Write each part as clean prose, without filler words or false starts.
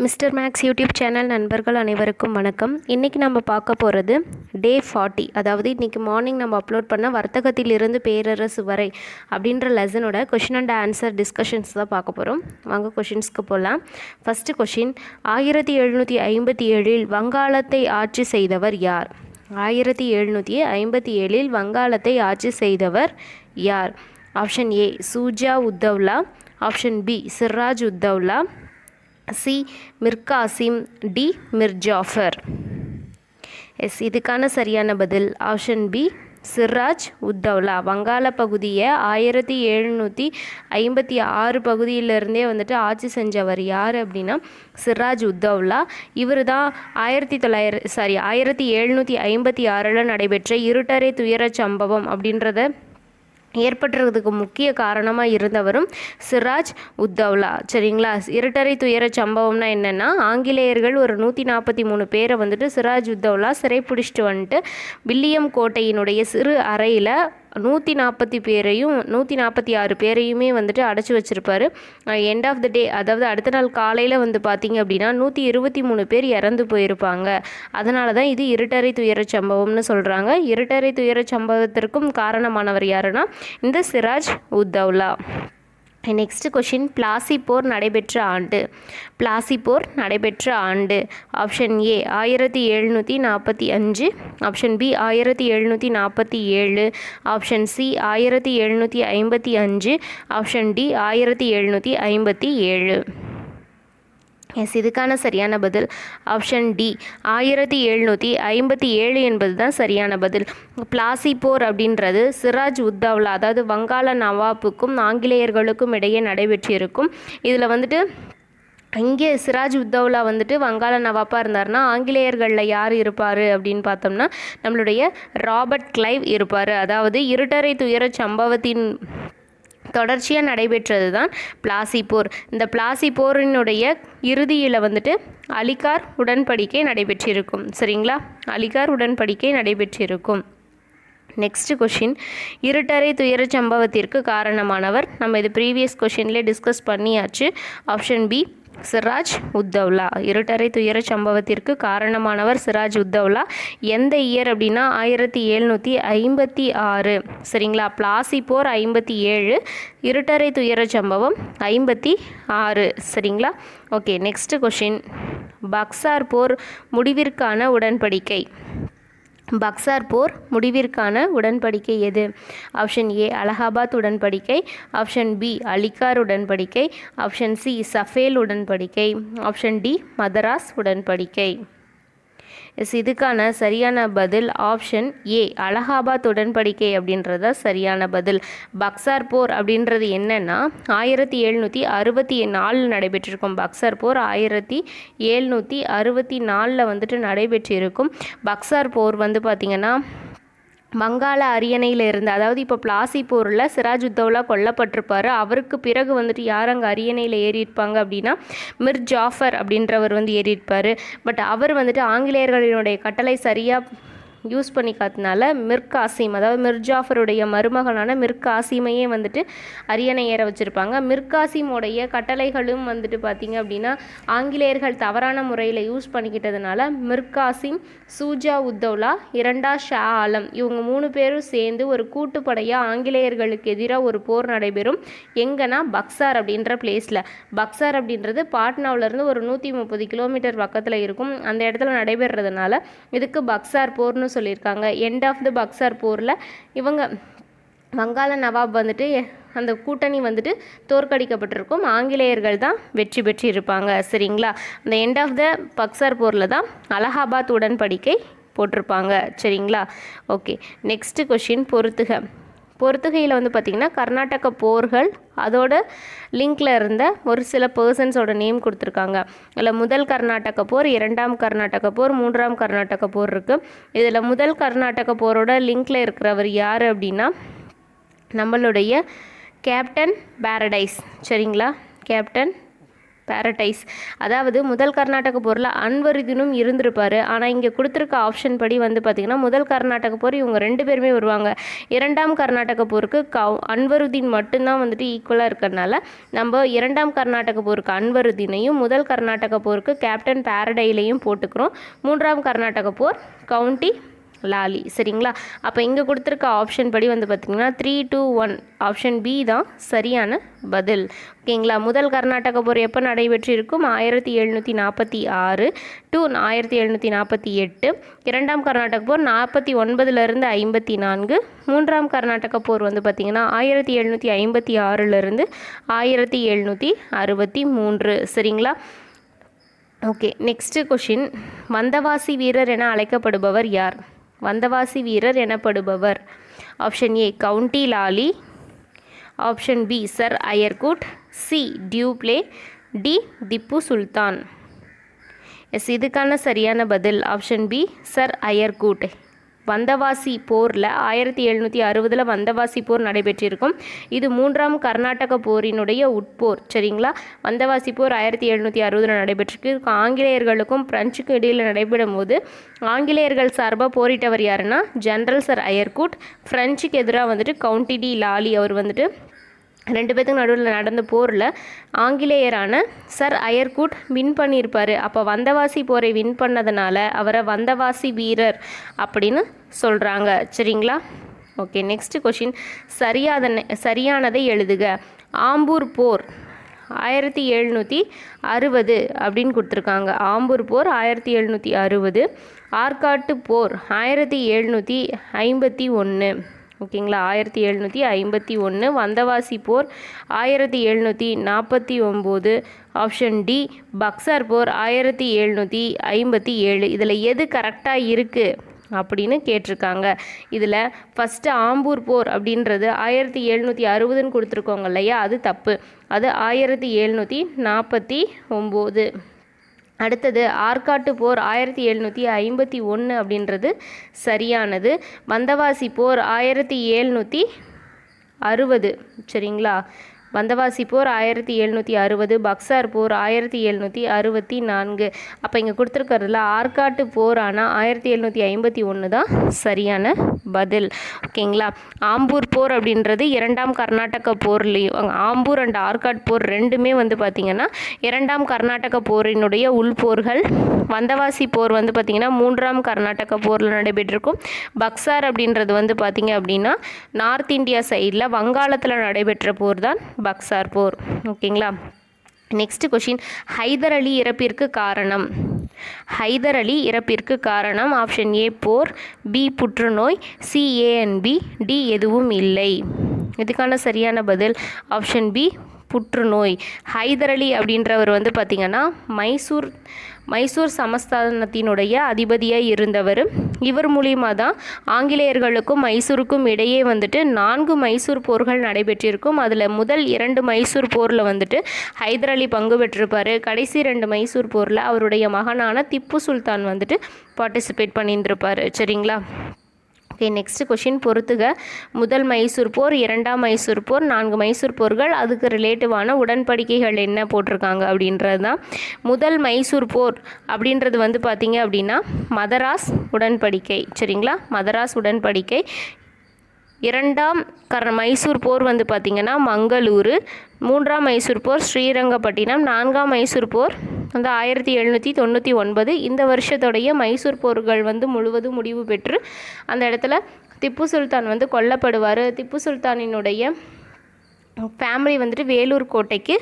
Mister maths YouTube channel நண்பர்கள் அனைவருக்கும் வணக்கம். இன்றைக்கி நம்ம பார்க்க போகிறது டே 40, அதாவது இன்றைக்கி மார்னிங் நம்ம அப்லோட் பண்ண வர்த்தகத்திலிருந்து பேரரசு வரை அப்படின்ற லெசனோட கொஷின் அண்ட் ஆன்சர் டிஸ்கஷன்ஸ் தான் பார்க்க போகிறோம். வாங்க கொஷின்ஸ்க்கு போகலாம். ஃபஸ்ட்டு கொஷின், 1757 வங்காளத்தை ஆட்சி செய்தவர் யார்? 1757 வங்காளத்தை ஆட்சி செய்தவர் யார்? Option A Shuja ud-Daulah, option B Siraj ud-Daulah, C Mir Qasim, D Mir Jafar. Yes, இதுக்கான சரியான பதில் ஆப்ஷன் பி சிராஜ் உத்தவ்லா. வங்காள பகுதியை 1756 பகுதியிலிருந்தே ஆட்சி செஞ்சவர் யார் அப்படின்னா சிராஜ் உத்தவ்லா. இவர் தான் 1756 நடைபெற்ற இருட்டறை துயர சம்பவம் அப்படின்றத ஏற்பட்டுறதுக்கு முக்கிய காரணமாக இருந்தவரும் சிராஜ் உத்தவ்லா. சரிங்களா? இருட்டறை துயர சம்பவம்னா என்னென்னா, ஆங்கிலேயர்கள் ஒரு 143 பேரை சிராஜ் உத்தவ்லா சிறை பிடிச்சிட்டு வந்துட்டு வில்லியம் கோட்டையினுடைய சிறு அறையில் 146 பேரையுமே அடைச்சி வச்சுருப்பார். எண்ட் ஆஃப் த டே, அதாவது அடுத்த நாள் காலையில் பார்த்திங்க அப்படின்னா 123 பேர் இறந்து போயிருப்பாங்க. அதனால தான் இது இருட்டறை துயர சம்பவம்னு சொல்கிறாங்க. இருட்டறை துயர சம்பவத்திற்கும் காரணமானவர் யாருன்னா இந்த சிராஜ் உத்தவ்லா. நெக்ஸ்ட் கொஷின், பிளாசி போர் நடைபெற்ற ஆண்டு. பிளாசி போர் நடைபெற்ற ஆண்டு option A 1745, option B 1747, option C 1755, option D 1757. Yes, இதுக்கான சரியான பதில் ஆப்ஷன் டி 1757 என்பது தான் சரியான பதில். பிளாசி போர் அப்படின்றது சிராஜ் உத்தவ்லா, அதாவது வங்காள நவாப்புக்கும் ஆங்கிலேயர்களுக்கும் இடையே நடைபெற்றிருக்கும். இதில் இங்கே சிராஜ் உத்தவ்லா வங்காள நவாப்பாக இருந்தார்னா ஆங்கிலேயர்களில் யார் இருப்பார் அப்படின்னு பார்த்தோம்னா நம்மளுடைய ராபர்ட் கிளைவ் இருப்பார். அதாவது இருட்டறை துயர சம்பவத்தின் தொடர்ச்சியாக நடைபெற்றது தான் பிளாசி போர். இந்த பிளாசி போரினுடைய இறுதியில் அலிகார் உடன்படிக்கை நடைபெற்றிருக்கும். சரிங்களா? அலிகார் உடன்படிக்கை நடைபெற்றிருக்கும். நெக்ஸ்ட் கொஷின், இருட்டறை துயர சம்பவத்திற்கு காரணமானவர். நம்ம இது ப்ரீவியஸ் கொஷின்லேயே டிஸ்கஸ் பண்ணியாச்சு. Option B Siraj Uddaulah. இருட்டறை துயர சம்பவத்திற்கு காரணமானவர் சிராஜ் உத்தவ்லா. எந்த இயர் அப்படின்னா 1756. சரிங்களா? பிளாசி போர் 57, இருட்டறை துயர சம்பவம் 56. சரிங்களா? ஓகே, நெக்ஸ்ட் கொஷின், பக்சார் போர் முடிவிற்கான உடன்படிக்கை. பக்சார் போர் முடிவிற்கான உடன்படிக்கை எது? ஆப்ஷன் ஏ அலகாபாத் உடன்படிக்கை, ஆப்ஷன் பி அலிகார் உடன்படிக்கை, ஆப்ஷன் சி சஃபேல் உடன்படிக்கை, ஆப்ஷன் டி மதராஸ் உடன்படிக்கை. எஸ், இதுக்கான சரியான பதில் ஆப்ஷன் ஏ அலகாபாத் உடன்படிக்கை அப்படின்றத சரியான பதில். பக்சார் போர் அப்படின்றது என்னன்னா 1764 நடைபெற்றிருக்கும். பக்சார் போர் 1764 நடைபெற்றிருக்கும். பக்சார் போர் பார்த்திங்கன்னா வங்காள அரியணையில் இருந்து, அதாவது இப்போ பிளாசி போரில் சிராஜ் உத்தவ்லா கொல்லப்பட்டிருப்பார். அவருக்கு பிறகு யார் அங்கே அரியணையில் ஏறியிருப்பாங்க அப்படின்னா மிர் ஜாஃபர் அப்படின்றவர் ஏறியிருப்பார். பட் அவர் ஆங்கிலேயர்களினுடைய கட்டளை சரியாக யூஸ் பண்ணி காத்தினால மிர் காசிம், அதாவது மிர் ஜாஃபருடைய மருமகனான மிர் காசிமையே அரியணை ஏற வச்சுருப்பாங்க. மிர் காசிமுடைய கட்டளைகளும் பார்த்திங்க அப்படின்னா ஆங்கிலேயர்கள் தவறான முறையில் யூஸ் பண்ணிக்கிட்டதுனால மிர் காசிம், சூஜா உத்தவ்லா, இரண்டா ஷா ஆலம் இவங்க 3 பேரும் சேர்ந்து ஒரு கூட்டுப்படையாக ஆங்கிலேயர்களுக்கு எதிராக ஒரு போர் நடைபெறும். எங்கன்னா பக்சார் அப்படின்ற பிளேஸில். பக்சார் அப்படின்றது பாட்னாவிலேருந்து ஒரு 130 கிலோமீட்டர் பக்கத்தில் இருக்கும். அந்த இடத்துல நடைபெறதுனால இதுக்கு பக்சார் போர்னு சொல்லியிருக்காங்க. எண்ட் ஆஃப் த பக்சார் போரில் இவங்க வங்காள நவாப் அந்த கூட்டணி தோற்கடிக்கப்பட்டிருக்கும். ஆங்கிலேயர்கள் தான் வெற்றி பெற்றிருப்பாங்க. சரிங்களா? அந்த எண்ட் ஆஃப் த பக்சார் போரில் தான் அலகாபாத் உடன்படிக்கை போட்டிருப்பாங்க. சரிங்களா? ஓகே, நெக்ஸ்ட் கொஷின், பொறுத்துகையில் பார்த்திங்கன்னா கர்நாடக போர்கள் அதோட லிங்கில் இருந்த ஒரு சில பர்சன்ஸோட நேம் கொடுத்துருக்காங்க. அதில் முதல் கர்நாடக போர், இரண்டாம் கர்நாடக போர், மூன்றாம் கர்நாடக போர் இருக்குது. இதில் முதல் கர்நாடக போரோட லிங்கில் இருக்கிறவர் யார் அப்படின்னா நம்மளுடைய கேப்டன் பாரடைஸ். சரிங்களா? Captain paradise. அதாவது முதல் கர்நாடக போரில் அன்வருதினும் இருந்திருப்பார். ஆனால் இங்கே கொடுத்துருக்க ஆப்ஷன் படி வந்து பார்த்திங்கன்னா முதல் கர்நாடக போர் இவங்க 2 பேருமே வருவாங்க. இரண்டாம் கர்நாடக போருக்கு அன்வருதீன் மட்டும்தான் வந்துட்டு ஈக்குவலாக இருக்கிறதுனால நம்ம இரண்டாம் கர்நாடக போருக்கு அன்வருதீனையும் முதல் கர்நாடக போருக்கு கேப்டன் பேரடைலையும் போட்டுக்கிறோம். மூன்றாம் கர்நாடக போர் கவுண்டி லாலி. சரிங்களா? அப்போ இங்கே கொடுத்துருக்க ஆப்ஷன் படி வந்து பார்த்திங்கன்னா 3, 2, 1 ஆப்ஷன் பி தான் சரியான பதில். ஓகேங்களா? முதல் கர்நாடக போர் எப்போ நடைபெற்றிருக்கும்? 1746 to 1748. இரண்டாம் கர்நாடக போர் 49லேருந்து 54. மூன்றாம் கர்நாடக போர் வந்து பார்த்திங்கன்னா 1756லேருந்து 1763. சரிங்களா? Okay, next question. வந்தவாசி வீரர் என அழைக்கப்படுபவர் யார்? வந்தவாசி வீரர் எனப்படுபவர் option A count Lally, option B sir Eyre Coote, C Dupleix, D Tipu Sultan. Yes, இதுக்கான சரியான பதில் option B sir Eyre Coote. Vandavasi போரில் 1760 வந்தவாசி போர் நடைபெற்றிருக்கும். இது மூன்றாம் கர்நாடக போரினுடைய உட்போர். சரிங்களா? வந்தவாசி போர் 1760 நடைபெற்றிருக்கு. ஆங்கிலேயர்களுக்கும் பிரெஞ்சுக்கும் இடையில் நடைபெறும் போது ஆங்கிலேயர்கள் சார்பாக போரிட்டவர் யாருன்னா ஜெனரல் சர் அயர்குட். பிரெஞ்சுக்கு எதிராக வந்துட்டு கவுண்டி டி லாலி அவர் வந்துட்டு 2 பேத்துக்கு நடுவில் நடந்த போரில் ஆங்கிலேயரான சர் அயர்குட் வின் பண்ணியிருப்பார். அப்போ வந்தவாசி போரை வின் பண்ணதுனால அவரை வந்தவாசி வீரர் அப்படின்னு சொல்கிறாங்க. சரிங்களா? Okay, next question. சரியானதை எழுதுக. ஆம்பூர் போர் 1760 அப்படின்னு கொடுத்துருக்காங்க. ஆம்பூர் போர் 1760. ஆற்காட்டு போர் 1751. ஓகேங்களா? 1751. வந்தவாசி போர் 1749. ஆப்ஷன் டி பக்சர் போர் 1757. இதில் எது கரெக்டாக இருக்குது அப்படின்னு கேட்டிருக்காங்க. இதில் ஃபஸ்ட்டு ஆம்பூர் போர் அப்படின்றது 1760ன்னு கொடுத்துருக்கோங்க இல்லையா, அது தப்பு. அது 1749. அடுத்தது ஆற்காட்டு போர் 1751 அப்படின்றது சரியானது. வந்தவாசி போர் 1760. சரிங்களா? வந்தவாசி போர் 1760, பக்சார் போர் 1764. அப்போ இங்கே கொடுத்துருக்கறதுல ஆற்காட்டு போர் ஆனால் 1751 தான் சரியான பதில். ஓகேங்களா? ஆம்பூர் போர் அப்படின்றது இரண்டாம் கர்நாடக போர்லேயும் ஆம்பூர் அண்ட் ஆற்காட் போர் ரெண்டுமே வந்து பார்த்திங்கன்னா இரண்டாம் கர்நாடக போரினுடைய உள்போர்கள். வந்தவாசி போர் வந்து பார்த்திங்கன்னா மூன்றாம் கர்நாடக போரில் நடைபெற்றிருக்கும். பக்சார் அப்படின்றது வந்து பார்த்திங்க அப்படின்னா நார்த் இந்தியா சைடில் வங்காளத்தில் நடைபெற்ற போர் தான் பக்சார் போர். ஓகேங்களா? Next question. ஹைதர் அலி இறப்பிற்கு காரணம். ஹைதர் அலி இறப்பிற்கு காரணம் ஆப்ஷன் ஏ போர், பி புற்றுநோய், சி ஏஎன்பி, டி எதுவும் இல்லை. இதுக்கான சரியான பதில் ஆப்ஷன் பி புற்றுநோய். ஹைதர் அலி அப்படின்றவர் வந்து பார்த்திங்கன்னா மைசூர் சமஸ்தானத்தினுடைய அதிபதியாக இருந்தவர். இவர் மூலியமாக தான் ஆங்கிலேயர்களுக்கும் மைசூருக்கும் இடையே வந்துட்டு 4 மைசூர் போர்கள் நடைபெற்றிருக்கும். அதில் முதல் 2 மைசூர் போரில் வந்துட்டு ஹைதர் அலி பங்கு பெற்றிருப்பார். கடைசி 2 மைசூர் போரில் அவருடைய மகனான திப்பு சுல்தான் வந்துட்டு பார்ட்டிசிபேட் பண்ணியிருந்திருப்பார். சரிங்களா? ஓகே, நெக்ஸ்ட் கொஷின் பொறுத்துக. முதல் மைசூர் போர், இரண்டாம் மைசூர் போர், 4 மைசூர் போர்கள், அதுக்கு ரிலேட்டிவான உடன்படிக்கைகள் என்ன போட்டிருக்காங்க அப்படின்றது தான். முதல் மைசூர் போர் அப்படின்றது வந்து பார்த்திங்க அப்படின்னா மதராஸ் உடன்படிக்கை. சரிங்களா? மதராஸ் உடன்படிக்கை. இரண்டாம் மைசூர் போர் வந்து பார்த்திங்கன்னா மங்களூரு. மூன்றாம் மைசூர் போர் ஸ்ரீரங்கப்பட்டினம். 4ஆம் மைசூர் போர் வந்து 1799. இந்த வருஷத்துடைய மைசூர் போர்கள் வந்து முழுவதும் முடிவு பெற்று அந்த இடத்துல திப்பு சுல்தான் வந்து கொல்லப்படுவார். திப்பு சுல்தானினுடைய ஃபேமிலி வந்துட்டு வேலூர் கோட்டைக்கு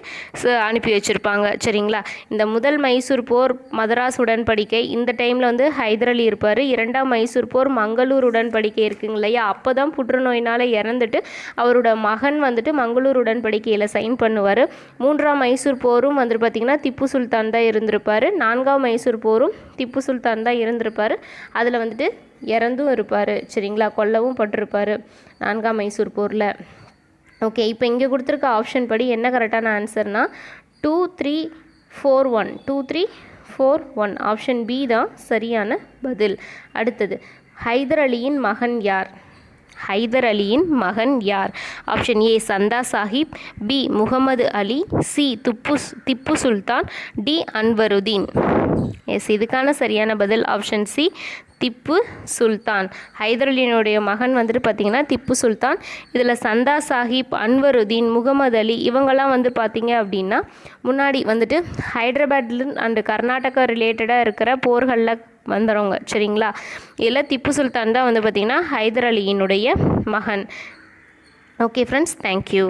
அனுப்பி வச்சுருப்பாங்க. சரிங்களா? இந்த முதல் மைசூர் போர் மதராஸ் உடன்படிக்கை இந்த டைமில் வந்து ஹைதர் அலி இருப்பார். இரண்டாம் மைசூர் போர் மங்களூர் உடன்படிக்கை இருக்குங்க இல்லையா, அப்போ தான் புற்றுநோயினால் இறந்துட்டு அவரோட மகன் வந்துட்டு மங்களூர் உடன்படிக்கையில் சைன் பண்ணுவார். மூன்றாம் மைசூர் போரும் வந்துட்டு பார்த்திங்கன்னா திப்பு சுல்தான் தான் இருந்திருப்பார். 4ஆம் மைசூர் போரும் திப்பு சுல்தான் தான் இருந்திருப்பார். அதில் வந்துட்டு இறந்தும் இருப்பார். சரிங்களா? கொல்லவும் பட்டிருப்பார் 4ஆம் மைசூர் போரில். ஓகே, இப்போ இங்கே கொடுத்துருக்க ஆப்ஷன் படி என்ன கரெக்டான ஆன்சர்னா 2, 3, 4, 1. 2, 3, 4, 1 ஆப்ஷன் பி தான் சரியான பதில். அடுத்தது ஹைதர் அலியின் மகன் யார்? ஹைதர் அலியின் மகன் யார்? ஆப்ஷன் ஏ சந்தா சாஹிப், பி முகமது அலி, C Tipu Sultan, D Anwaruddin. S, இதுக்கான சரியான பதில் ஆப்ஷன் சி திப்பு சுல்தான். ஹைதர் அலியினுடைய மகன் வந்துட்டு பார்த்திங்கன்னா திப்பு சுல்தான். இதில் சந்தா சாஹிப், அன்வருதீன், முகமது அலி இவங்கெல்லாம் வந்து பார்த்திங்க அப்படின்னா முன்னாடி வந்துட்டு ஹைதராபாத்ல அண்டு கர்நாடகா ரிலேட்டடாக இருக்கிற போர்களில் வந்துடுங்க. சரிங்களா? இதில் திப்பு சுல்தான் தான் வந்து பார்த்திங்கன்னா ஹைதர் அலியினுடைய மகன். Okay friends, thank you.